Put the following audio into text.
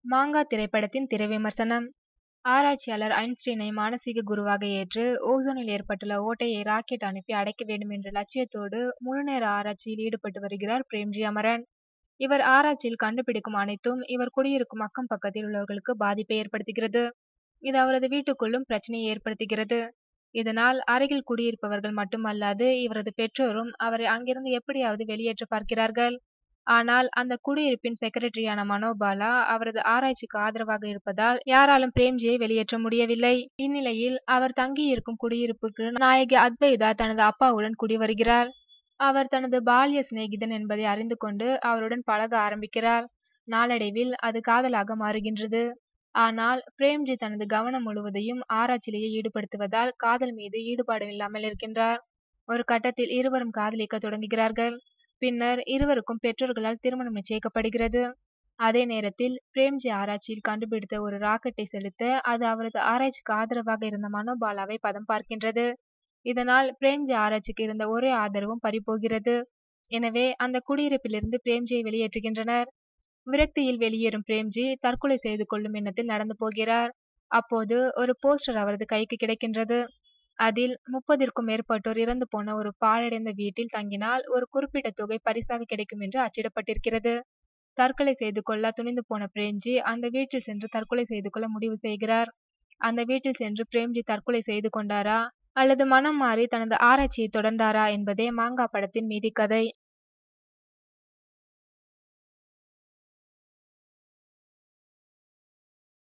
மாங்கா திரைப்படத்தின் திரை விமர்சனம். ஆராய்ச்சியாளர் ஐன்ஸ்டீனை மானசீக குருவாக ஏற்று ஓசோனில் ஏற்பட்டுள்ள ஓட்டையை ராக்கெட் அனுப்பி அடைக்க வேண்டும் என்ற லட்சியத்தோடு முழுநேர ஆராய்ச்சியில் ஈடுபட்டு வருகிறார் பிரேம்ஜி அமரன். இவர் ஆராய்ச்சியில் கண்டுபிடிக்கும் அனைத்தும் இவர் குடியிருக்கும் அக்கம் பக்கத்தில் உள்ளவர்களுக்கு பாதிப்பை ஏற்படுத்துகிறது. இது அவரது வீட்டுக்குள்ளும் பிரச்சனையை ஏற்படுத்துகிறது. இதனால் அருகில் குடியிருப்பவர்கள் மட்டுமல்லாது இவரது பெற்றோரும் அவரை அங்கிருந்து எப்படியாவது வெளியேற்ற பார்க்கிறார்கள். ஆனால் அந்த குடியிருப்பின் செக்ரட்டரியான மனோபாலா அவரது ஆராய்ச்சிக்கு ஆதரவாக இருப்பதால் யாராலும் பிரேம்ஜியை வெளியேற்ற முடியவில்லை. இந்நிலையில் அவர் தங்கியிருக்கும் குடியிருப்புக்கு நாயகி அத்வைதா தனது அப்பாவுடன் குடி வருகிறார். அவர் தனது பால்ய சிநேகிதன் என்பதை அறிந்து கொண்டு அவருடன் பழக ஆரம்பிக்கிறார். நாளடைவில் அது காதலாக மாறுகின்றது. ஆனால் பிரேம்ஜி தனது கவனம் முழுவதையும் ஆராய்ச்சியிலேயே ஈடுபடுத்துவதால் காதல் மீது ஈடுபாடு இல்லாமல் இருக்கின்றார். ஒரு கட்டத்தில் இருவரும் காதலிக்க தொடங்குகிறார்கள். பின்னர் இருவருக்கும் பெற்றோர்களால் திருமணம் நிச்சயிக்கப்படுகிறது. அதே நேரத்தில் பிரேம்ஜி ஆராய்ச்சியில் கண்டுபிடித்த ஒரு ராக்கெட்டை செலுத்த அது அவரது ஆராய்ச்சிக்கு ஆதரவாக இருந்த மனோபாலாவை பதம் பார்க்கின்றது. இதனால் பிரேம்ஜி ஆராய்ச்சிக்கு இருந்த ஒரே ஆதரவும் பறிபோகிறது. எனவே அந்த குடியிருப்பிலிருந்து பிரேம்ஜியை வெளியேற்றுகின்றனர். விரக்தியில் வெளியேறும் பிரேம்ஜி தற்கொலை செய்து கொள்ளும் எண்ணத்தில் நடந்து போகிறார். அப்போது ஒரு போஸ்டர் அவரது கைக்கு கிடைக்கின்றது. அதில் 30ற்கும் மேற்பட்டோர் இறந்து போன ஒரு பாழடைந்த வீட்டில் தங்கினால் ஒரு குறிப்பிட்ட தொகை பரிசாக கிடைக்கும் என்று அச்சிடப்பட்டிருக்கிறது. தற்கொலை செய்து கொள்ள துணிந்து போன பிரேம்ஜி அந்த வீட்டில் சென்று தற்கொலை செய்து கொள்ள முடிவு செய்கிறார். அந்த வீட்டில் சென்று பிரேம்ஜி தற்கொலை செய்து கொண்டாரா அல்லது மனம் மாறி தனது ஆராய்ச்சியை தொடர்ந்தாரா என்பதே மாங்கா படத்தின் மீதி கதை.